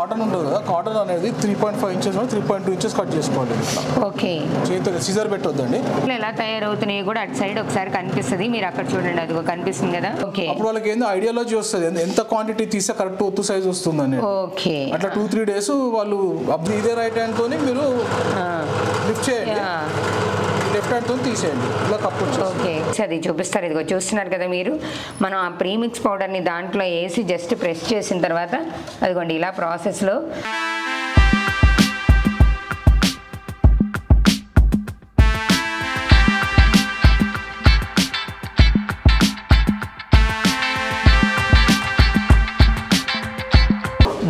Cotton ఉంటుంది కదా, cotton అనేది 3.5 ఇంచెస్ 3.2 ఇంచెస్ కట్ చేసుకోవాలి. ఓకే, చేతితో సిజర్ పెట్టొద్దండి. ఎలా తయారవుతున్నాయి కూడా అటు సైడ్ ఒకసారి కనిపిస్తుంది, మీరు అక్కడ చూడండి, అది కనిపిస్తుంది కదా. ఓకే, అప్పుడు వాళ్ళకి ఏందో ఐడియాలజీ వస్తుంది, ఎంత క్వాంటిటీ తీస్తే కరెక్ట్ ఒత్తు సైజ్ వస్తుందని. ఓకే, అట్లా 2-3 డేస్ వాళ్ళు అప్పుడు ఇదే రైట్ హ్యాండ్ తోని మీరు లిఫ్ట్ చేయండి, లెఫ్ట్ హ్యాండ్ తో తీసేయండి, ఇలా కప్పు. ఓకే, అది చూపిస్తారు, ఇదిగో చూస్తున్నారు కదా మీరు. మనం ఆ ప్రీమిక్స్ పౌడర్ని దాంట్లో వేసి జస్ట్ ప్రెస్ చేసిన తర్వాత అదిగోండి ఇలా ప్రాసెస్లో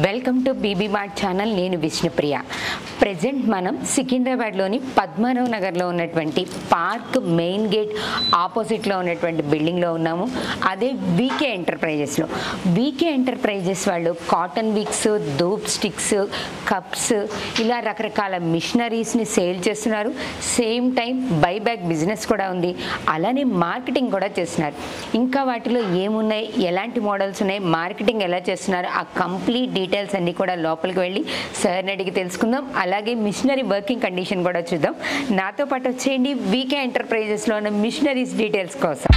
welcome to BB mart channel. నేను విష్ణుప్రియ. ప్రజెంట్ మనం సికింద్రాబాద్లోని పద్మారావు నగర్లో ఉన్నటువంటి పార్క్ మెయిన్ గేట్ ఆపోజిట్లో ఉన్నటువంటి బిల్డింగ్లో ఉన్నాము. అదే వీకే ఎంటర్ప్రైజెస్లో. వీకే ఎంటర్ప్రైజెస్ వాళ్ళు cotton Vicks, dhoop sticks, cups, ఇలా రకరకాల మిషనరీస్ని సేల్ చేస్తున్నారు. సేమ్ టైం బైబ్యాక్ బిజినెస్ కూడా ఉంది, అలానే మార్కెటింగ్ కూడా చేస్తున్నారు. ఇంకా వాటిలో ఏమున్నాయి, ఎలాంటి మోడల్స్ ఉన్నాయి, మార్కెటింగ్ ఎలా చేస్తున్నారు, ఆ కంప్లీట్ డీటెయిల్స్ అన్నీ కూడా లోపలికి వెళ్ళి సార్ని అడిగి తెలుసుకుందాం. అలాగే మిషనరీ వర్కింగ్ కండిషన్ కూడా చూద్దాం. నాతో పాటు వచ్చేయండి వీకే ఎంటర్ప్రైజెస్లో ఉన్న మిషనరీస్ డీటెయిల్స్ కోసం.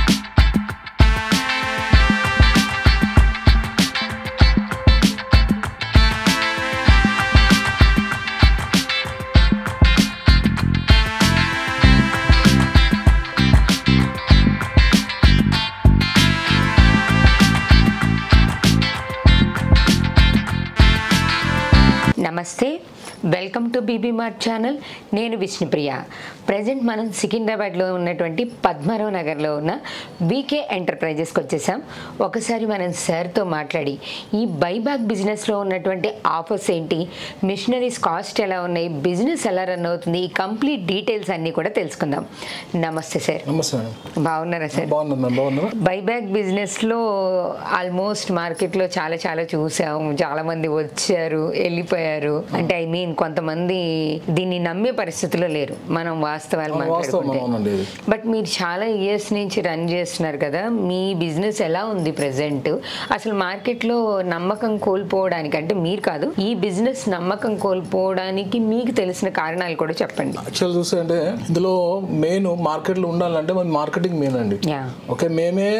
నమస్తే, welcome to BB mart channel. నేను విష్ణుప్రియ. ప్రజెంట్ మనం సికింద్రాబాద్లో ఉన్నటువంటి పద్మారావు నగర్లో ఉన్న వీకే ఎంటర్ప్రైజెస్కి వచ్చేసాం. ఒకసారి మనం సార్తో మాట్లాడి ఈ బైబ్యాక్ బిజినెస్లో ఉన్నటువంటి ఆఫర్స్ ఏంటి, మిషనరీస్ కాస్ట్ ఎలా ఉన్నాయి, బిజినెస్ ఎలా రన్ అవుతుంది, ఈ కంప్లీట్ డీటెయిల్స్ అన్నీ కూడా తెలుసుకుందాం. నమస్తే సార్. నమస్తే. బాగున్నారా సార్? బాగున్నారా? బైబ్యాక్ బిజినెస్లో ఆల్మోస్ట్ మార్కెట్లో చాలా చూసాము. చాలామంది వచ్చారు, వెళ్ళిపోయారు. అంటే ఐ మీన్ కొంతమంది దీన్ని నమ్మే పరిస్థితిలో లేరు, మనం వాస్తవాలు మాట్లాడుకుంటే. బట్ మీరు చాలా ఇయర్స్ నుంచి రన్ చేస్తున్నారు కదా, మీ బిజినెస్ ఎలా ఉంది ప్రెసెంట్? అసలు మార్కెట్లో నమ్మకం కోల్పోవడానికి, అంటే మీరు కాదు, ఈ బిజినెస్ నమ్మకం కోల్పోవడానికి మీకు తెలిసిన కారణాలు కూడా చెప్పండి. యాక్చువల్ చూస్తే అంటే ఇందులో మెయిన్ మార్కెట్లో ఉండాలంటే మన మార్కెటింగ్ మెయిన్ అండి. ఓకే, మేమే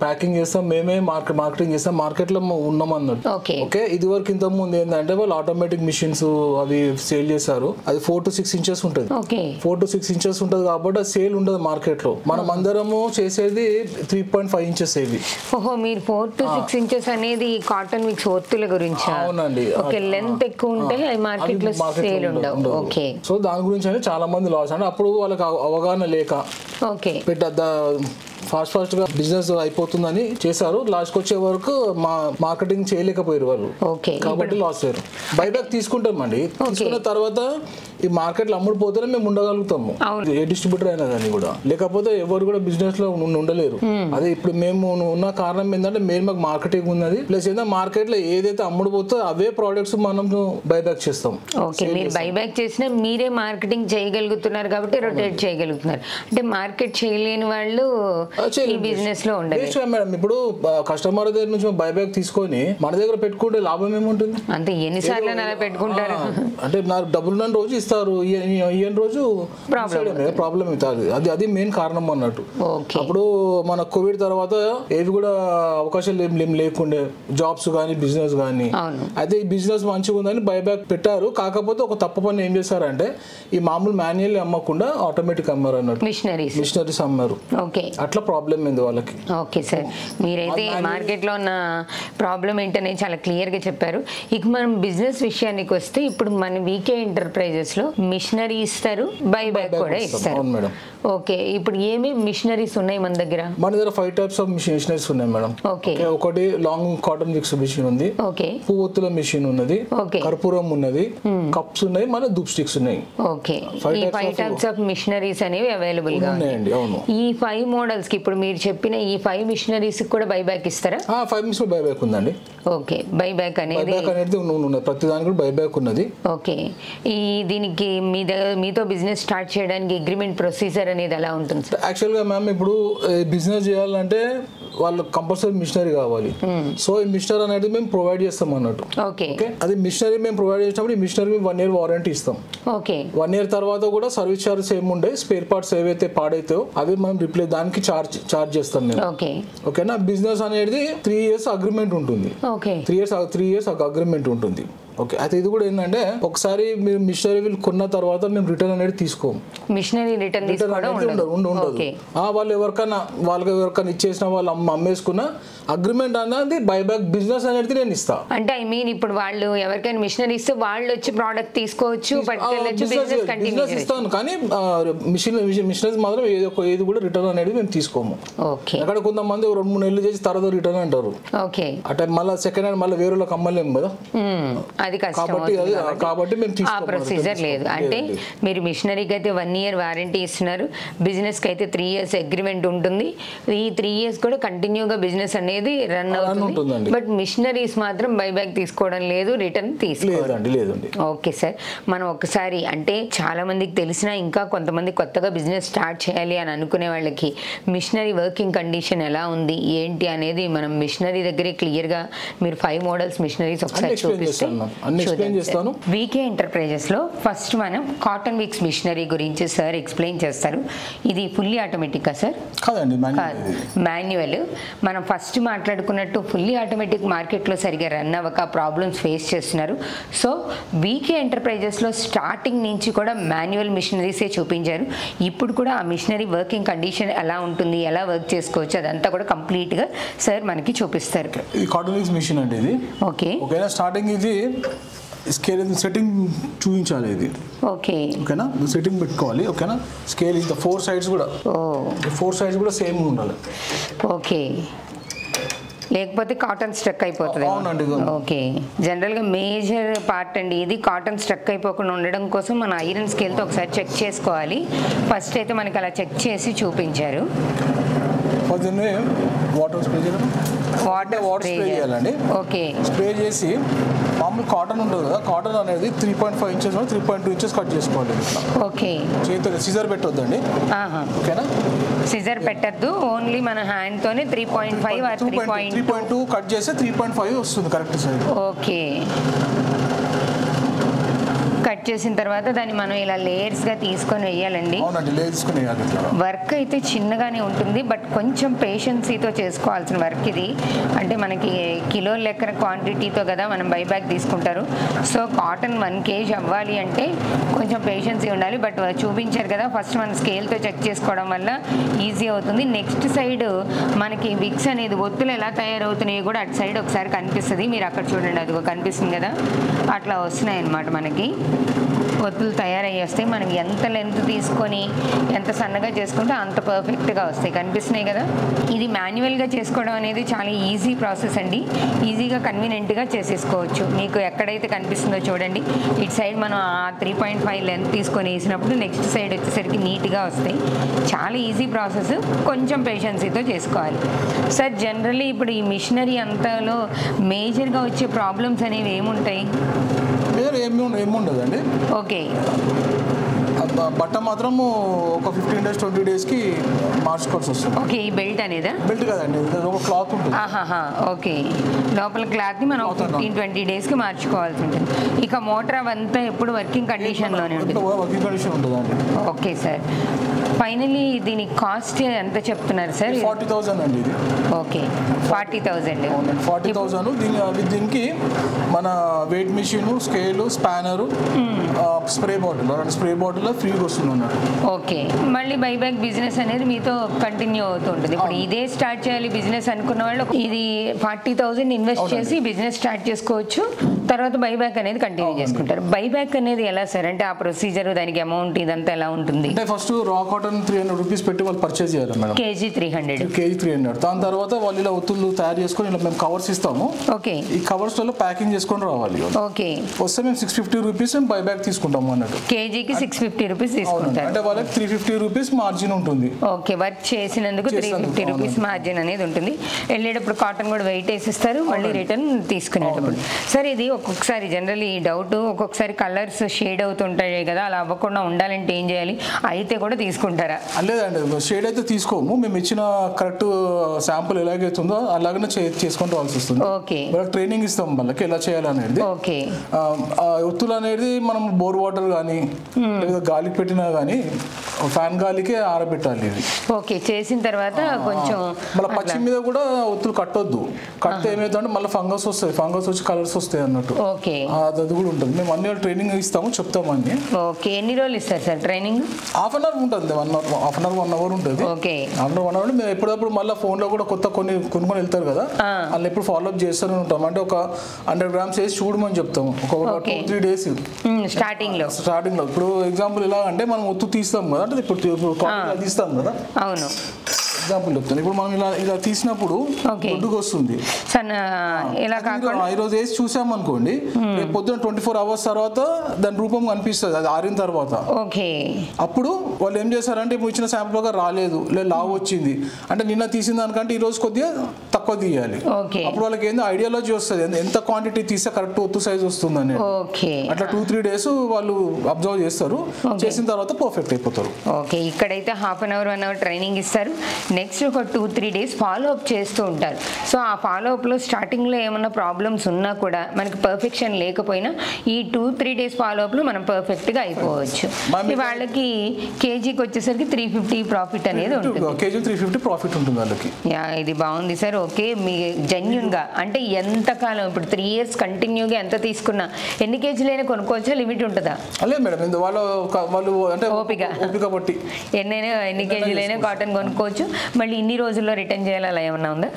ప్యాకింగ్ చేస్తాం, మేమే మార్కెటింగ్ చేస్తాం, మార్కెట్లో ఉన్నాం అన్నట్టు. ఓకే, ఇది వరకు ఇంత ముందు ఏంటంటే వాళ్ళు ఆటోమేటిక్ మిషన్స్ అవి సేల్ చేశారు. అది 4 to 6 ఇంచెస్ ఉంటుంది. 4 to 6 ఇంచెస్ ఉంటుంది కాబట్టి అది సేల్ ఉండదు మార్కెట్ లో. మనం అందరము చేసేది 3.5 ఇంచెస్ ఇవి. ఓహో, మీరు 4 to 6 ఇంచెస్ అనేది కాటన్ మిక్స్ ఒత్తుల గురించి? అవునండి. ఓకే, లెంత్ ఎక్కువ ఉంటే మార్కెట్ లో సేల్ ఉండవు. ఓకే, సో దాని గురించి అని చాలా మంది లాస్. అంటే అప్పుడు వాళ్ళకి అవగాహన లేక ఫాస్ట్ గా బిజినెస్ అయిపోతుందని చేశారు. లాస్ట్ వచ్చే వరకు మార్కెటింగ్ చేయలేకపోయారు వాళ్ళు, కాబట్టి లాస్ అయ్యారు. బైబ్యాక్ తీసుకుంటామండి, తీసుకున్న తర్వాత ఈ మార్కెట్ లో అమ్ముడుపోతేనే మేము ఉండగలుగుతాము, ఏ డిస్ట్రిబ్యూటర్ అయినా కానీ కూడా. లేకపోతే ఎవరు కూడా బిజినెస్ లో ఉండలేరు. అదే ఇప్పుడు మేము ఉన్న కారణం ఏంటంటే మెయిన్ మాకు మార్కెటింగ్ ఉన్నది, ప్లస్ ఏంటంటే మార్కెట్ లో ఏదైతే అమ్ముడుపోతే అవే ప్రోడక్ట్స్ మనం బైబ్యాక్ చేస్తాం. ఓకే, మీరు బైబ్యాక్ చేసినా మీరే మార్కెటింగ్ చేయగలుగుతున్నారు కాబట్టి రొటేట్ చేయగలుగుతున్నారు. అంటే మార్కెట్ చేయలేని వాళ్ళు ఈ బిజినెస్ లో ఉండదు మేడం. ఇప్పుడు కస్టమర్ దగ్గర నుంచి బైబ్యాక్ తీసుకొని మన దగ్గర పెట్టుకుంటే లాభం ఏముంటుంది? అంతే, ఎన్నిసార్లు అలా పెట్టుకుంటారు. అంటే నాకు డబ్బులు నన్ను రోజు ఇస్తారు, ఈ రోజు ప్రాబ్లం అవుతుంది. అది మెయిన్ కారణం అన్నట్టు. అప్పుడు మన కోవిడ్ తర్వాత ఏవి కూడా అవకాశాలు ఏం లేకుండే, జాబ్స్ కానీ బిజినెస్ కానీ. అయితే ఈ బిజినెస్ మంచిగా ఉందని బైబ్యాక్ పెట్టారు. కాకపోతే ఒక తప్పు పని ఏం చేశారంటే ఈ మామూలు మాన్యువల్ అమ్మకుండా ఆటోమేటిక్ అమ్మారు అన్నట్టు, మిషనరీస్ అమ్మారు. అట్లా ప్రాబ్లం ఏంది వాళ్ళకి. ఓకే సార్, మీరైతే మార్కెట్ లో ఉన్న ప్రాబ్లం ఏంటనే చాలా క్లియర్ గా చెప్పారు. ఇక మనం బిజినెస్ విషయానికి వస్తే ఇప్పుడు మన వీకే ఎంటర్ప్రైజెస్ లో మిషనరీ ఇస్తారు, బైబ్యాక్ కూడా ఇస్తారు. ఓకే, ఇప్పుడు ఏమేమి మిషనరీస్ ఉన్నాయి మన దగ్గర? మన దగ్గర 5 types ఆఫ్ మిషనరీస్ ఉన్నాయి మేడం. ఓకే, ఒకటి లాంగ్ కాటన్ విక్స్ మిషన్ ఉంది, పువ్వొత్తుల మిషన్ ఉన్నది, కర్పూరం ఉన్నది, కప్స్ ఉన్నాయి, మన ధూప్ స్టిక్స్ ఉన్నాయి. ఓకే, ఈ 5 types ఆఫ్ మిషనరీస్ అనేవి అవైలబుల్ గా ఉన్నాయండి. అవును, ఈ 5 మోడల్స్ కి ఇప్పుడు మీరు చెప్పిన ఈ 5 మిషనరీస్ కూడా బైబ్యాక్ ఇస్తారా? 5 మిషన్ బైబ్యాక్ ఉందండి. ఓకే, బైబ్యాక్ అనేది ప్రతి దానికి కూడా బైబ్యాక్ ఉన్నది. ఓకే, ఈ దీనికి మీతో బిజినెస్ స్టార్ట్ చేయడానికి అగ్రిమెంట్ ప్రొసీజర్ అనేది ఎలా ఉంటుంది? యాక్చువల్గా మ్యామ్ ఇప్పుడు బిజినెస్ చేయాలంటే వాళ్ళకి కంపల్సరీ మిషనరీ కావాలి. సో ఈ మిషనరీ అనేది మేము ప్రొవైడ్ చేస్తాం అన్నట్టు. ఓకే, అది మిషనరీ మేము ప్రొవైడ్ చేసినప్పుడు ఈ మిషనరీ 1 year వారంటీ ఇస్తాం. ఓకే, 1 year తర్వాత కూడా సర్వీస్ చార్జెస్ ఏముండే, స్పేర్ పార్ట్స్ ఏవైతే పాడైతాయో అవి మనం రిప్లేస్ దానికి చార్జ్ చేస్తాం మేము. ఓకేనా. బిజినెస్ అనేది 3 years అగ్రిమెంట్ ఉంటుంది. 3 years అగ్రిమెంట్ ఉంటుంది. ఓకే. అయితే ఇది కూడా ఏంటంటే ఒకసారి మీరు మిషనరీ కొన్న తర్వాత మేము రిటర్న్ అనేది తీసుకోము. మిషనరీ రిటర్న్ ఉండదు. వాళ్ళు ఎవరికైనా ఇచ్చేసిన వాళ్ళు అమ్మేసుకున్న అగ్రిమెంట్ అనేది బైబ్యాక్ బిజినెస్ అనేది నేను ఇస్తా. అంటే ఐ మీన్ ఇప్పుడు వాళ్ళు ఎవరికైనా మిషనరీ ఇస్తే వాళ్ళు వచ్చి ప్రోడక్ట్ తీసుకోవచ్చు, బిజినెస్ ఇస్తాను, కానీ మిషనరీస్ మాత్రం ఏది కూడా రిటర్న్ అనేది మేము తీసుకోము. అక్కడ కొంతమంది 2-3 నెలలు చేసి తర్వాత రిటర్న్ అంటారు. అంటే మళ్ళీ సెకండ్ హ్యాండ్ మళ్ళీ వేరే వాళ్ళకి అమ్మలేము కదా, అది కాబట్టి మేము ఆ ప్రొసీజర్ లేదు. అంటే మీరు మిషనరీకి అయితే 1 year వారంటీ ఇస్తున్నారు, బిజినెస్ కి అయితే 3 years అగ్రిమెంట్ ఉంటుంది. ఈ 3 years కూడా కంటిన్యూగా బిజినెస్ అనేది రన్ అవుతుంది. బట్ మిషనరీస్ మాత్రం బైబ్యాక్ తీసుకోవడం లేదు, రిటర్న్ తీసుకోవడం. ఓకే సార్, మనం ఒకసారి అంటే చాలా మందికి తెలిసిన ఇంకా కొంతమంది కొత్తగా బిజినెస్ స్టార్ట్ చేయాలి అని అనుకునే వాళ్ళకి మిషనరీ వర్కింగ్ కండిషన్ ఎలా ఉంది ఏంటి అనేది మనం మిషనరీ దగ్గరే క్లియర్ గా మీరు 5 మోడల్స్ మిషనరీస్ ఒకసారి చూపిస్తాం. వీకే ఎంటర్ప్రైజెస్ లో ఫస్ట్ మనం కాటన్ విక్స్ మిషనరీ గురించి సార్ ఎక్స్ప్లెయిన్ చేస్తారు. ఇది ఫుల్లీ ఆటోమేటిక్ సార్? కాదండి, మాన్యువల్. మనం ఫస్ట్ మాట్లాడుకున్నట్టు ఫుల్లీ ఆటోమేటిక్ మార్కెట్ లో సరిగా రన్ అవ్వక ప్రాబ్లమ్స్ ఫేస్ చేస్తున్నారు. సో వీకే ఎంటర్ప్రైజెస్ లో స్టార్టింగ్ నుంచి కూడా మాన్యువల్ మిషనరీసే చూపించారు. ఇప్పుడు కూడా ఆ మిషనరీ వర్కింగ్ కండిషన్ ఎలా ఉంటుంది, ఎలా వర్క్ చేసుకోవచ్చు అదంతా కూడా కంప్లీట్ గా సార్ మనకి చూపిస్తారు. ఈ కాటన్ విక్స్ మిషన్ అంటే ఇది ఓకేనా. స్టార్టింగ్ ఇది స్కేల్ సెట్టింగ్ చూపించాలి ఇది. ఓకేనా, సెట్టింగ్ పెట్టుకోవాలి. ఓకేనా. స్కేల్ ఇది 4 sides కూడా 4 sides కూడా సేమ్ ఉండాలి. ఓకే, లేకపోతే కాటన్ స్ట్రక్ అయిపోతుంది. ఓకే, జనరల్గా మేజర్ పార్ట్ అండి ఇది. కాటన్ స్ట్రక్ అయిపోకుండా ఉండడం కోసం మన ఐరన్ స్కేల్తో ఒకసారి చెక్ చేసుకోవాలి. ఫస్ట్ అయితే మనకి అలా చెక్ చేసి చూపించారు. వాటర్ స్ప్రే చేయాలండి. ఓకే, స్ప్రే చేసి మామూలు కాటన్ ఉంటుంది కదా, కాటన్ అనేది 3.5 inches 3.2 inches కట్ చేసుకోవాలి. ఓకే, చేతితో సిజర్ పెట్టొద్దండి. ఓకేనా, సిజర్ పెట్టద్దు, ఓన్లీ మన హ్యాండ్ తోనే 3.5 3.2 కట్ చేస్తే 3.5 వస్తుంది కరెక్ట్ సైజ్. ఓకే, కట్ చేసిన తర్వాత దాన్ని మనం ఇలా లేయర్స్ గా తీసుకొని వేయాలండి. వర్క్ అయితే చిన్నగానే ఉంటుంది, బట్ కొంచెం పేషెన్సీతో చేసుకోవాల్సిన వర్క్ ఇది. అంటే మనకి కిలో లెక్కన క్వాంటిటీతో కదా మనం బైబ్యాక్ తీసుకుంటారు. సో కాటన్ 1 kg అవ్వాలి అంటే కొంచెం పేషెన్సీ ఉండాలి. బట్ చూపించారు కదా, ఫస్ట్ మనం స్కేల్తో చెక్ చేసుకోవడం వల్ల ఈజీ అవుతుంది. నెక్స్ట్ సైడ్ మనకి విక్స్ అనేది ఒత్తులు ఎలా తయారవుతున్నాయో కూడా అటు సైడ్ ఒకసారి కనిపిస్తుంది. మీరు అక్కడ చూడండి, అది కనిపిస్తుంది కదా, అట్లా వస్తున్నాయి అన్నమాట. మనకి ఒత్తులు తయారయ్యి వస్తాయి. మనం ఎంత లెంత్ తీసుకొని ఎంత సన్నగా చేసుకుంటే అంత పర్ఫెక్ట్గా వస్తాయి. కనిపిస్తున్నాయి కదా. ఇది మాన్యువల్గా చేసుకోవడం అనేది చాలా ఈజీ ప్రాసెస్ అండి. ఈజీగా కన్వీనియంట్గా చేసేసుకోవచ్చు. మీకు ఎక్కడైతే కనిపిస్తుందో చూడండి, ఇటు సైడ్ మనం ఆ 3.5 లెంత్ తీసుకొని వేసినప్పుడు నెక్స్ట్ సైడ్ వచ్చేసరికి నీట్గా వస్తాయి. చాలా ఈజీ ప్రాసెస్, కొంచెం పేషెన్సీతో చేసుకోవాలి. సార్ జనరల్లీ ఇప్పుడు ఈ మిషనరీ అంతలో మేజర్గా వచ్చే ప్రాబ్లమ్స్ అనేవి ఏముంటాయి? ఏముండదండి. ఓకే, బట్ట మాత్రం ఒక 15 days 20 daysకి మార్చుకోవాల్సి వస్తుంది. ఓకే, ఈ బెల్ట్ అనేదా? బెల్ట్ కదండి, ఒక క్లాత్ ఉంటుంది. ఓకే, లోపల క్లాత్ని మనం 15-20 daysకి మార్చుకోవాల్సి ఉంటుంది. ఇక మోటార్ అవంతా ఎప్పుడు వర్కింగ్ కండిషన్లోనే ఉంటుంది. వర్కింగ్ కండిషన్ ఉంటుందండి. ఓకే సార్, ఫైనలీ దీని కాస్ట్ ఎంత చెప్తున్నారు సార్? 40,000 అండి ఇది. ఓకే, 40,000. 40,000. దీనికి మన weight machine, scale, spanner, spray bottle ఫ్రీగా వస్తుంది అన్నట్టు. ఓకే, మళ్ళీ బైబ్యాక్ బిజినెస్ అనేది మీతో కంటిన్యూ అవుతుంటుంది. ఇప్పుడు ఇదే స్టార్ట్ చేయాలి బిజినెస్ అనుకున్న వాళ్ళు ఇది 40,000 ఇన్వెస్ట్ చేసి బిజినెస్ స్టార్ట్ చేసుకోవచ్చు. తర్వాత బైబ్యాక్ అనేది కంటిన్యూ చేసుకుంటారు. బైబ్యాక్ అనేది ఎలా సార్? అంటే ఆ ప్రొసీజర్, దానికి అమౌంట్ ఇదంతా ఎలా ఉంటుంది? అంటే ఫస్ట్ రా కాటన్ 300 రూపీస్ పెట్టి వాళ్ళు పర్చేజ్ చేయాలి మేడం. కేజీ 300. దాని తర్వాత వాళ్ళు ఇలా ఒత్తులు తయారు చేసుకొని ఇలా మేము కవర్స్ ఇస్తాము. ఓకే, ఈ కవర్స్ లో ప్యాకింగ్ చేసుకొని రావాలి. ఓకే, వస్తే మేము 650 రూపీస్ బైబ్యాక్ తీసుకుంటాము అన్నట్టు. కేజీకి 650 రూపీస్ తీసుకుంటారు. అంటే వాళ్ళకి 350 రూపీస్ మార్జిన్ ఉంటుంది. ఓకే, వర్క్ చేసినందుకు 350 రూపీస్ మార్జిన్ అనేది ఉంటుంది. వెళ్ళేటప్పుడు కాటన్ కూడా వెయిట్ వేసిస్తారు, మళ్ళీ రిటర్న్ తీసుకునేటప్పుడు. సార్ ఇది ఒక్కొక్కసారి జనరల్లీ ఈ డౌట్, ఒక్కొక్కసారి కలర్స్ షేడ్ అవుతుంటాయి కదా, అలా అవ్వకుండా ఉండాలంటే ఏం చేయాలి? అయితే కూడా తీసుకుంటారా? లేదండి, షేడ్ అయితే తీసుకోము. మేము ఇచ్చిన కరెక్ట్ శాంపుల్ ఎలాగైతుందో అలాగనే చేసుకుంటూ వస్తుంది. ఓకే, ట్రైనింగ్ ఇస్తాం వాళ్ళకి ఎలా చేయాలనేది. ఓకే, ఒత్తులు అనేది మనం బోర్ వాటర్ కానీ లేదా గాలికి పెట్టినా కానీ ఫ్యాన్ గాలికే ఆరబెట్టాలి ఇది. ఓకే, చేసిన తర్వాత కొంచెం మళ్ళీ పచ్చి మీద కూడా ఒత్తులు కట్టొద్దు. కడితే ఏమైతుందంటే మళ్ళీ ఫంగస్ వస్తుంది, ఫంగస్ వచ్చి కలర్స్ వస్తాయి అన్నట్టు. ఓకే, అది కూడా ఉంటుంది. మేము అన్ని ట్రైనింగ్ ఇస్తాము, చెప్తాము అన్ని. ఓకే, ఎన్ని రోజులు ఇస్తారు sir training? Half an hour ఉంటుంది, 1 అవర్ ఉంటుంది. Okay, half an hour. మేము ఎప్పుడప్పుడు మళ్ళీ ఫోన్లో కూడా కొత్త కొన్ని వెళ్తారు కదా, వాళ్ళు ఎప్పుడు ఫాలోఅప్ చేస్తూనే ఉంటాం. అంటే ఒక 100 grams వేసి చూడమని చెప్తాము ఒక 2-3 days స్టార్టింగ్ లో. ఇప్పుడు ఎగ్జాంపుల్ ఎలా అంటే మనం ఒత్తు తీస్తాం కదా, అంటే ఇప్పుడు తీస్తాం కదా. అవును, ఎగ్జాంపుల్ చెప్తాను. ఇప్పుడు మనం ఇలా తీసినప్పుడు దొడ్డుకు వస్తుంది. ఈరోజు వేసి చూసామనుకోండి, రేపు పొద్దున 24 hours తర్వాత దాని రూపం కనిపిస్తుంది, అది ఆరిన తర్వాత. అప్పుడు వాళ్ళు ఏం చేస్తారంటే ఇప్పుడు ఇచ్చిన శాంపుల్ గా రాలేదు, లేదా లావు వచ్చింది అంటే నిన్న తీసిన దానికంటే ఈ రోజు కొద్దిగా తక్కువ తీయాలి. అప్పుడు వాళ్ళకి ఏందో ఐడియాలజీ వస్తుంది, ఎంత క్వాంటిటీ తీస్తే కరెక్ట్ ఒత్తు సైజ్ వస్తుందని. అట్లా 2-3 days వాళ్ళు అబ్జర్వ్ చేస్తారు, చేసిన తర్వాత పర్ఫెక్ట్ అయిపోతారు. ఓకే, ఇక్కడైతే half an hour 1 hour training ఇస్తారు. నెక్స్ట్ ఒక 2-3 days ఫాలో అప్ చేస్తూ ఉంటారు. సో ఆ ఫాలో అప్లో స్టార్టింగ్లో ఏమన్నా ప్రాబ్లమ్స్ ఉన్నా కూడా మనకి పర్ఫెక్షన్ లేకపోయినా ఈ 2-3 days ఫాలో అప్లో మనం పర్ఫెక్ట్గా అయిపోవచ్చు. వాళ్ళకి కేజీకి వచ్చేసరికి 350 ప్రాఫిట్ అనేది ఉంటుంది. కేజీ 350 ప్రాఫిట్ ఉంటుంది వాళ్ళకి. ఇది బాగుంది సార్. ఓకే, మీ జెన్యున్గా అంటే ఎంతకాలం ఇప్పుడు 3 years కంటిన్యూగా ఎంత తీసుకున్నా ఎన్ని కేజీలైనా కొనుక్కోవచ్చా? లిమిట్ ఉంటుందా? అదే మేడం, వాళ్ళు అంటే ఓపిక బట్టి ఎన్ని కేజీలైనా కాటన్ కొనుక్కోవచ్చు. మళ్ళీ ఇన్ని రోజుల్లో రిటర్న్ చేయాలి అలా ఏమన్నా ఉందా?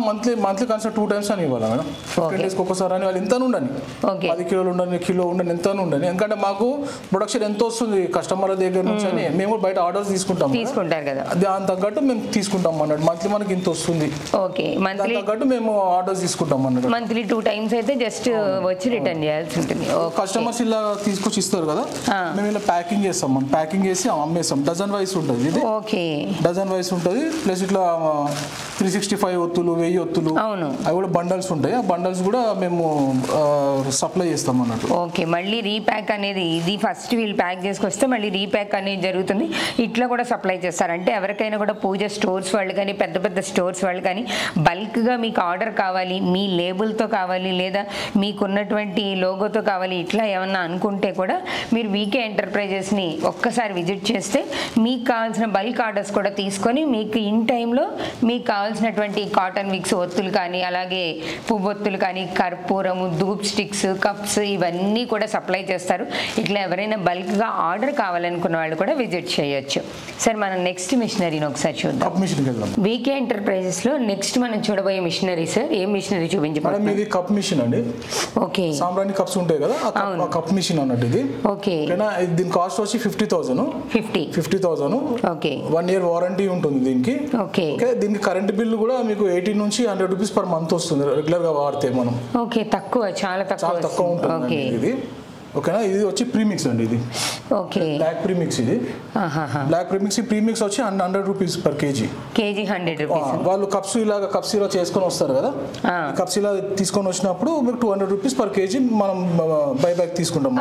మంత్లీ కన్సల్ట్ 2 times అని ఇవ్వాలి మేడం. 10 days ఒక్కసారి అని వాళ్ళు ఎంత ఉండని, 10 కిలోలు ఉండని, కిలో ఉండని, ఎంత ఉండని. ఎందుకంటే మాకు ప్రొడక్షన్ ఎంత వస్తుంది కస్టమర్ల దగ్గర నుంచి అని మేము బయట ఆర్డర్స్ తీసుకుంటారు కదా, దాని తగ్గట్టు మేము తీసుకుంటాం అన్నట్టు. మంత్లీ మనకి ఇంత వస్తుంది, ఓకే, మంత్లీ తగ్గట్టు మేము ఆర్డర్స్ తీసుకుంటాం అన్నట్టు. మంత్లీ 2 times అయితే జస్ట్ వచ్చి రిటర్న్ చేయాల్సి ఉంటుంది. కస్టమర్స్ ఇలా తీసుకొచ్చి ఇస్తారు కదా, మేము ఇలా ప్యాకింగ్ చేస్తాం, మనం ప్యాకింగ్ చేసి అమ్మేస్తాం. డజన్ వైస్ ఉంటుంది ఇది. ఓకే, డజన్ వైస్ ఉంటుంది. ప్లస్ ఇట్లా 365 ఒత్తులు, 1000 ఒత్తులు, అవి కూడా బండల్స్ ఉంటాయి. ఆ బండల్స్ కూడా మేము సప్లై చేస్తాం అన్నట్టు. ఓకే, మళ్ళీ రీప్యాక్ అనేది ఇది ఫస్ట్ వీళ్ళు ప్యాక్ చేసుకొస్తే మళ్ళీ రీప్యాక్ అనేది జరుగుతుంది. ఇట్లా కూడా సప్లై చేస్తారు. అంటే ఎవరికైనా కూడా పూజ స్టోర్స్ వాళ్ళు కానీ పెద్ద పెద్ద స్టోర్స్ వాళ్ళు కానీ బల్క్గా మీకు ఆర్డర్ కావాలి, మీ లేబుల్తో కావాలి, లేదా మీకున్నటువంటి లోగోతో కావాలి, ఇట్లా ఏమన్నా అనుకుంటే కూడా మీరు వీకే ఎంటర్ప్రైజెస్ని ఒక్కసారి విజిట్ చేస్తే మీకు కావాల్సిన బల్క్ ఆర్డర్స్ కూడా తీసుకొని మీకు ఇన్ టైంలో మీకు కావాల్సినటువంటి కాటన్ విక్స్ ఒత్తులు కానీ, అలాగే పువ్వొత్తులు కానీ, కర్పూరము, ధూప్ స్టిక్స్, కప్స్ ఇవన్నీ కూడా సప్లై చేస్తారు. ఇట్లా ఎవరైనా బల్క్గా ఆర్డర్ కావాలనుకున్న వాళ్ళు కూడా విజిట్ చేయొచ్చు. సార్ మనం నెక్స్ట్ మిషనరీని ఒకసారి చూద్దాం. వీకే ఎంటర్ప్రైజెస్లో నెక్స్ట్ మనం చూడబోయే మిషనరీ సార్, ఏ మిషనరీ చూపించబోతున్నాం? ఇది కప్ మిషన్ అండి. ఓకే, సాంబ్రాణి కప్స్ ఉంటాయి కదా, ఆ కప్ మిషన్ అన్నట్టు ఇది. ఓకే, దీని కాస్ట్ వచ్చి 50,000. ఓకే, 1 year వారంటీ ఉంటుంది దీనికి. ఓకే, దీనికి కరెంట్ బిల్ కూడా మీకు 80 నుంచి 100 రూపీస్ per month వస్తుంది రెగ్యులర్ గా వాడితే మనం. ఓకే, చాలా తక్కువ ఉంటుంది ఇది. ఓకేనా, ఇది వచ్చి ప్రీమిక్స్ అండి. ఇది ఓకే, బ్లాక్ ప్రీమిక్స్. ఇది బ్లాక్ ప్రీమిక్స్ వచ్చి 100 రూపీస్ per kg. 100 రూపీస్. వాళ్ళు కప్స్ ఇలా చేసుకొని వస్తారు కదా, కప్స్ ఇలా తీసుకొని వచ్చినప్పుడు మీకు 200 రూపీస్ per kg మనం బై బ్యాక్ తీసుకుంటాం.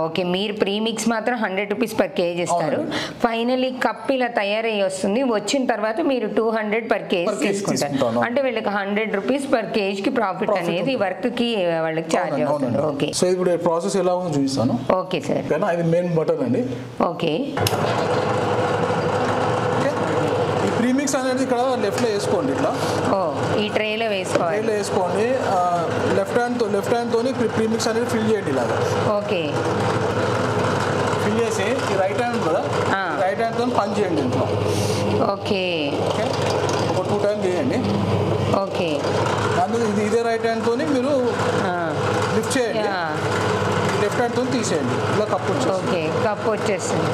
ఓకే, మీరు ప్రీమిక్స్ మాత్రం 100 రూపీస్ per kg ఇస్తారు. ఫైనలీ కప్ ఇలా తయారయ్యి వస్తుంది, వచ్చిన తర్వాత మీరు 200 per kg తీసుకుంటారు. అంటే వీళ్ళకి 100 రూపీస్ per kg కి ప్రాఫిట్ అనేది వర్క్ కి వాళ్ళకి చార్జ్ అవుతుంది. ఓకే, సో ఇప్పుడు ప్రాసెస్ ఎలా చూపిస్తాను. Okay sir. ఇది మెయిన్ బటన్ అండి. ఓకే, ఈ ప్రీమిక్స్ అనేది ఇక్కడ లెఫ్ట్ లో వేసుకోండి. ఇట్లా ఈ ట్రేలో వేసుకోండి. లెఫ్ట్ హ్యాండ్ తోని ప్రీమిక్స్ అనేది ఫిల్ చేయండి ఇలాగా. ఓకే, ఫిల్ చేసి ఈ రైట్ హ్యాండ్ కదా, రైట్ హ్యాండ్ తోని పని చేయండి ఇంట్లో. ఓకే, ఒక 2 times చేయండి. ఓకే, అందులో ఇదే రైట్ హ్యాండ్ తోని మీరు లిఫ్ట్ చేయండి, లెఫ్ట్ హ్యాండ్ తో తీసేయండి. ఇలా కప్ వచ్చేస్తుంది. ఓకే, కప్ వచ్చేస్తుంది.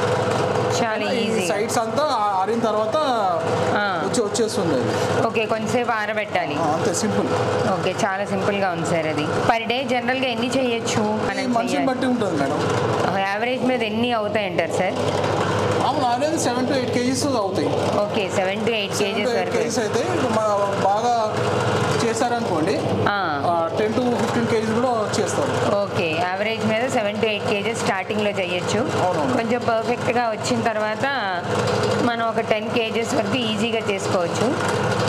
చాలా ఈజీ. సైడ్స్ అంతా ఆరిన తర్వాత వచ్చేస్తుంది అది. ఓకే, కొంచెంసేపు ఆరబెట్టాలి, అంతే సింపుల్. ఓకే, చాలా సింపుల్ గా ఉంది సార్. అది పర్ డే జనరల్ గా ఎన్ని చేయొచ్చు? మనిషిని బట్టి ఉంటుంది మేడం. యావరేజ్ మీద ఎన్ని అవుతాయి అంటారు సార్? 7 to 8 kgs అవుతాయి. ఓకే, 7 to 8 kgs వరకు అయితే బాగా చేస్తారనుకోండి 10 to 15 kgs కూడా చేస్తారు. కదా 7 to 8 kgs స్టార్టింగ్లో చేయొచ్చు. కొంచెం పర్ఫెక్ట్గా వచ్చిన తర్వాత మనం ఒక 10 kgs వరకు ఈజీగా చేసుకోవచ్చు.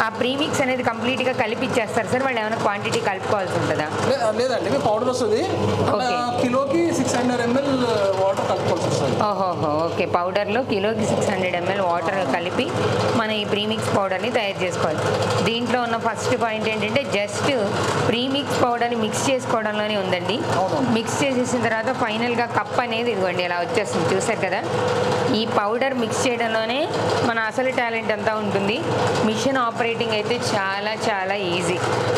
ఆ ప్రీమిక్స్ అనేది కంప్లీట్గా కలిపి ఇచ్చేస్తారు సార్, వాళ్ళు ఏమైనా క్వాంటిటీ కలుపుకోవాల్సి ఉంటుందా? లేదండి, పౌడర్ వస్తుంది, కిలోకి 600 ml వాటర్ కలుపుకోవాల్సి వస్తుంది. ఓహోహో, ఓకే. పౌడర్లో కిలోకి 600 ml వాటర్ కలిపి మనం ఈ ప్రీమిక్స్ పౌడర్ని తయారు చేసుకోవాలి. దీంట్లో ఉన్న ఫస్ట్ పాయింట్ ఏంటంటే జస్ట్ ప్రీమిక్స్ పౌడర్ని మిక్స్ చేసుకోవడంలోనే ఉందండి. మిక్స్ చేసేసిన తర్వాత ఫైనల్గా కప్ అనేది ఇదిగోండి ఇలా వచ్చేస్తుంది, చూసారు కదా. ఈ పౌడర్ మిక్స్ చేయడంలోనే మన అసలు టాలెంట్ అంతా ఉంటుంది. మిషన్ ఆపరేటింగ్ అయితే చాలా చాలా ఈజీ,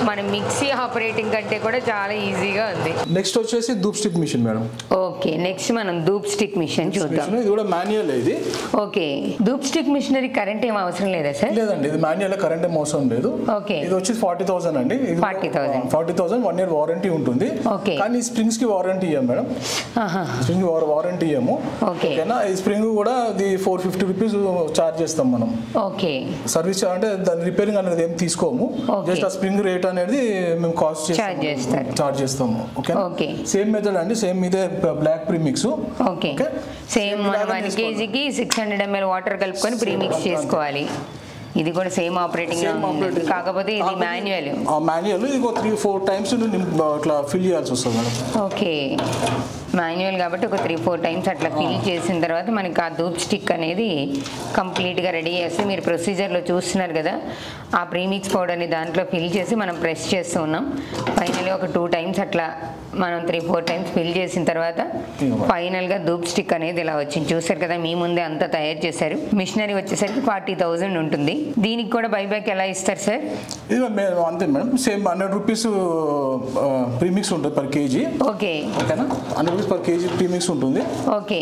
మన మిక్సీ ఆపరేటింగ్ కంటే కూడా చాలా ఈజీగా ఉంది. నెక్స్ట్ వచ్చేసి dhoop stick machine madam. Okay, next మనం ధూప్ స్టిక్ మిషన్ చూద్దాం. ఇది కూడా మాన్యువల్. ఇది okay, dhoop stick machinery current ఏం అవసరం లేదా సార్? లేదండి, ఇది మాన్యువల్, కరెంట్ ఏం అవసరం లేదు. ఓకే, ఇది వచ్చి 40,000 అండి. 40,000 1 year వారంటీ ఉంటుంది. ఓకే, కానీ స్ప్రింగ్స్ కి వారంటీ ఇయ్యం మేడం. స్ప్రింగ్ వారంటీ ఇయ్యము. ఓకేనా. ఈ స్ప్రింగ్ కూడా అది 450 రూపీస్ చార్జ్ చేస్తాం మనం. ఓకే, సర్వీస్ అంటే దాని రిపేరింగ్ అనేది ఏం తీసుకోము, జస్ట్ ఆ స్ప్రింగ్ రేట్ అనేది మేము కాస్ట్ చార్జ్ చేస్తాము. ఓకే, సేమ్ మెథడ్ అండి, సేమ్ ఇదే బ్లాక్ ప్రీమిక్స్. ఓకే, సేమ్ 1 kgకి 600 ml వాటర్ కలుపుకొని ప్రీమిక్స్ చేసుకోవాలి. ఇది కూడా సేమ్ ఆపరేటింగ్, కాకపోతే ఇది మాన్యువల్. ఇది 3-4 టైమ్స్ అట్లా ఫిల్ చేయాల్సి వస్తుంది మేడం. ఓకే, మాన్యువల్ కాబట్టి ఒక 3-4 టైమ్స్ అట్లా ఫిల్ చేసిన తర్వాత మనకి ఆ ధూప్ స్టిక్ అనేది కంప్లీట్గా రెడీ చేసి మీరు ప్రొసీజర్లో చూస్తున్నారు కదా. ఆ ప్రీమిక్స్ పౌడర్ని దాంట్లో ఫిల్ చేసి మనం ప్రెస్ చేస్తూ ఉన్నాం. ఫైనల్గా ఒక 2 టైమ్స్ అట్లా మనం 3-4 టైమ్స్ ఫిల్ చేసిన తర్వాత ఫైనల్గా ధూప్ స్టిక్ అనేది ఇలా వచ్చింది, చూసారు కదా. మీ ముందే అంతా తయారు చేశారు. మిషనరీ వచ్చేసరికి 40,000 ఉంటుంది. దీనికి కూడా బైబ్యాక్ ఎలా ఇస్తారు సార్? ఇది అంతే మేడం, సేమ్ 100 రూపీస్ ప్రీమిక్స్ ఉంటుంది పర్ కేజీ. ఓకే, ఓకేనా. 100 రూపీస్ పర్ కేజీ ప్రీమిక్స్ ఉంటుంది. ఓకే,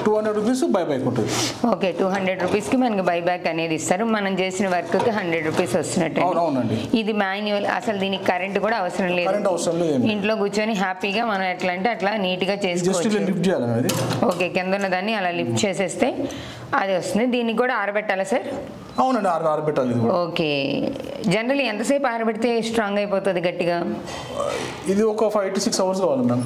200 రూపీస్ బైబ్యాక్ ఉంటుంది. ఓకే, 200 రూపీస్కి మనకి బైబ్యాక్ అనేది ఇస్తారు. మనం చేసిన వర్క్కి 100 రూపీస్ వస్తున్నట్టు. అవునండి. ఇది మాన్యువల్, అసలు దీనికి కరెంట్ కూడా అవసరం లేదు. ఇంట్లో కూర్చొని హ్యాపీగా మనం ఎట్లా అంటే అట్లా నీట్గా చేసుకోవచ్చు. ఓకే, కింద ఉన్న దాన్ని అలా లిఫ్ట్ చేసేస్తే అది వస్తుంది. దీన్ని కూడా ఆరబెట్టాలా సార్? అవునండి, ఆరబెట్టాలి. ఓకే, జనరల్లీ ఎంతసేపు ఆరబెడితే స్ట్రాంగ్ అయిపోతుంది గట్టిగా? ఇది ఒక 5 to 6 అవర్స్ కావాలి మ్యామ్.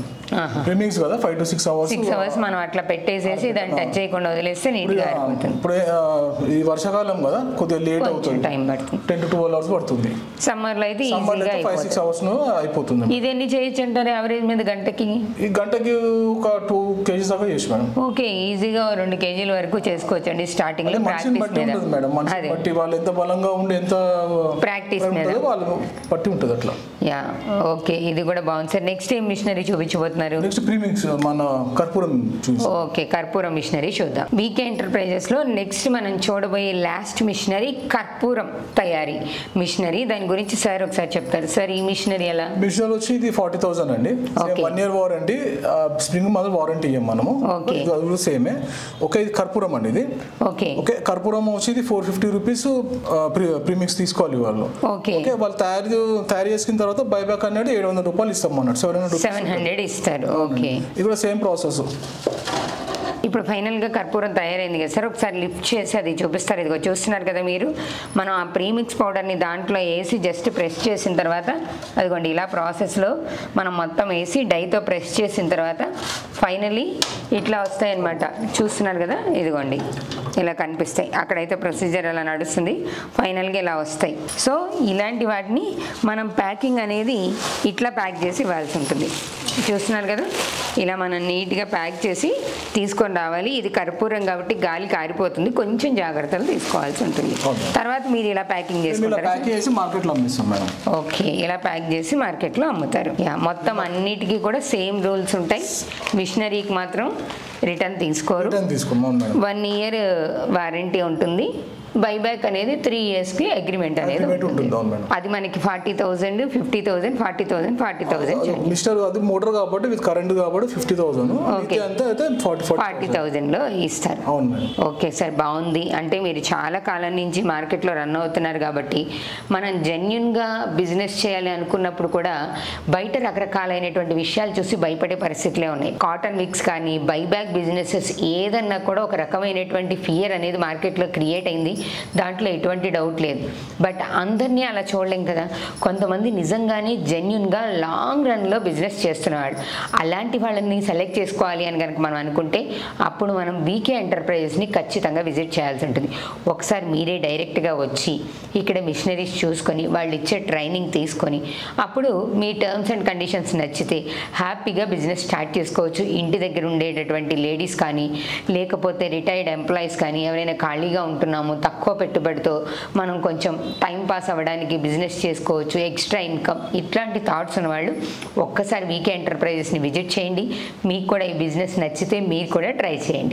ప్రీమిక్స్ కదా, 5 to 6 అవర్స్. 6 అవర్స్ మనం అట్లా పెట్టేసేసి దాన్ని టచ్ చేయకుండా వదిలేస్తే నీట్గా ఆరిపోతుంది. ఇప్పుడు ఈ వర్షాకాలం కదా, కొద్దిగా లేట్ అవుతుంది, టైం పడుతుంది, 10 to 12 అవర్స్ పడుతుంది. సమ్మర్లో అయితే ఈజీగా 5-6 అవర్స్ అయిపోతుంది. ఇది ఎన్ని చేయొచ్చు అంటారు యావరేజ్ మీద గంటకి? ఈ గంటకి ఒక 2 kgs దాకా చేసి మేడం. ఓకే, ఈజీగా 2 kgల వరకు చేసుకోవచ్చు అండి స్టార్టింగ్ లో. ప్రాక్టీస్ మేడం, మనిషిని బట్టి వాళ్ళు ఎంత బలంగా ఉండి ఎంత ప్రాక్టీస్ మీద వాళ్ళు బట్టి ఉంటుంది అట్లా. యా, ఓకే, ఇది కూడా బాగుంది సార్. నెక్స్ట్ ఏం మిషనరీ చూపించబోతున్నారు? నెక్స్ట్ ప్రీమిక్స్ మన కర్పూరం. ఓకే, కర్పూరం మిషనరీ చూద్దాం. వీకే ఎంటర్ప్రైజెస్ లో నెక్స్ట్ మనం చూడబోయే లాస్ట్ మిషనరీ కర్పూరం తయారీ మిషనరీ. దాని గురించి సార్ ఒకసారి చెప్తారు సార్. ఈ మిషనరీ ఎలా? మిషనరీ వచ్చి ఇది 40,000 అండి. 1 year వారంటీ, స్ప్రింగ్ మాత్రం వారంటీ ఇయ్యం మనము. సేమే. ఓకే, ఇది కర్పూరం అండి. ఇది ఓకే, కర్పూరం వచ్చి 450 రూపీస్ ప్రీమిక్స్ తీసుకోవాలి వాళ్ళు. ఓకే, వాళ్ళు తయారు చేసుకున్న తర్వాత బైబ్యాక్ అనేది 700 రూపాయలు ఇస్తాం అన్నట్టు. 700 ఇస్తారు. ఓకే, ఇది కూడా సేమ్ ప్రాసెస్. ఇప్పుడు ఫైనల్గా కర్పూరం తయారైంది కదా సార్, ఒకసారి లిఫ్ట్ చేసి అది చూపిస్తారు. ఇదిగో చూస్తున్నారు కదా మీరు. మనం ఆ ప్రీమిక్స్ పౌడర్ని దాంట్లో వేసి జస్ట్ ప్రెస్ చేసిన తర్వాత అదిగోండి ఇలా ప్రాసెస్లో మనం మొత్తం వేసి డైతో ప్రెస్ చేసిన తర్వాత ఫైనలీ ఇట్లా వస్తాయి అన్నమాట. చూస్తున్నారు కదా, ఇదిగోండి ఇలా కనిపిస్తాయి. అక్కడైతే ప్రొసీజర్ అలా నడుస్తుంది, ఫైనల్గా ఇలా వస్తాయి. సో ఇలాంటి వాటిని మనం ప్యాకింగ్ అనేది ఇట్లా ప్యాక్ చేసి ఇవ్వాల్సి ఉంటుంది. చూస్తున్నారు కదా, ఇలా మనం నీట్గా ప్యాక్ చేసి తీసుకొని రావాలి. ఇది కర్పూరం కాబట్టి గాలి కారిపోతుంది, కొంచెం జాగ్రత్తలు తీసుకోవాల్సి ఉంటుంది. తర్వాత మీరు ఇలా ప్యాకింగ్ చేసుకుంటారు. ఓకే, ఇలా ప్యాక్ చేసి మార్కెట్లో అమ్ముతారు. మొత్తం అన్నిటికీ కూడా సేమ్ రూల్స్ ఉంటాయి. మిషనరీకి మాత్రం రిటర్న్ తీసుకోరు. 1 year వారంటీ ఉంటుంది. బైబ్యాక్ అనేది 3 yearsకి అగ్రిమెంట్ అనేది ఉంటుంది. అది మనకి 40,000, 50,000, 40,000, 40,000. మిస్టర్ అది మోటార్ కాబట్టి విత్ కరెంట్ కాబట్టి 50,000. ఓకే, 40,000లో ఇస్తారు. ఓకే సార్, బాగుంది. అంటే మీరు చాలా కాలం నుంచి మార్కెట్లో రన్ అవుతున్నారు కాబట్టి మనం జెన్యున్గా బిజినెస్ చేయాలి అనుకున్నప్పుడు కూడా బయట రకరకాలైనటువంటి విషయాలు చూసి భయపడే పరిస్థితులే ఉన్నాయి. కాటన్ విక్స్ కానీ బైబ్యాక్ బిజినెసెస్ ఏదన్నా కూడా ఒక రకమైనటువంటి ఫియర్ అనేది మార్కెట్లో క్రియేట్ అయింది. దాంట్లో ఎటువంటి డౌట్ లేదు. బట్ అందరినీ అలా చూడలేం కదా. కొంతమంది నిజంగానే జెన్యున్గా లాంగ్ రన్లో బిజినెస్ చేస్తున్నవాళ్ళు, అలాంటి వాళ్ళని సెలెక్ట్ చేసుకోవాలి అని కనుక మనం అనుకుంటే అప్పుడు మనం వీకే ఎంటర్ప్రైజెస్ని ఖచ్చితంగా విజిట్ చేయాల్సి ఉంటుంది. ఒకసారి మీరే డైరెక్ట్గా వచ్చి ఇక్కడ మిషనరీస్ చూసుకొని వాళ్ళు ఇచ్చే ట్రైనింగ్ తీసుకొని అప్పుడు మీ టర్మ్స్ అండ్ కండిషన్స్ నచ్చితే హ్యాపీగా బిజినెస్ స్టార్ట్ చేసుకోవచ్చు. ఇంటి దగ్గర ఉండేటటువంటి లేడీస్ కానీ లేకపోతే రిటైర్డ్ ఎంప్లాయీస్ కానీ ఎవరైనా ఖాళీగా ఉంటున్నాము తక్కువ పెట్టుబడితో మనం కొంచెం టైం పాస్ అవ్వడానికి బిజినెస్ చేసుకోవచ్చు, ఎక్స్ట్రా ఇన్కమ్, ఇట్లాంటి థాట్స్ ఉన్నవాళ్ళు ఒక్కసారి వీకే ఎంటర్ప్రైజెస్ని విజిట్ చేయండి. మీకు కూడా ఈ బిజినెస్ నచ్చితే మీరు కూడా ట్రై చేయండి.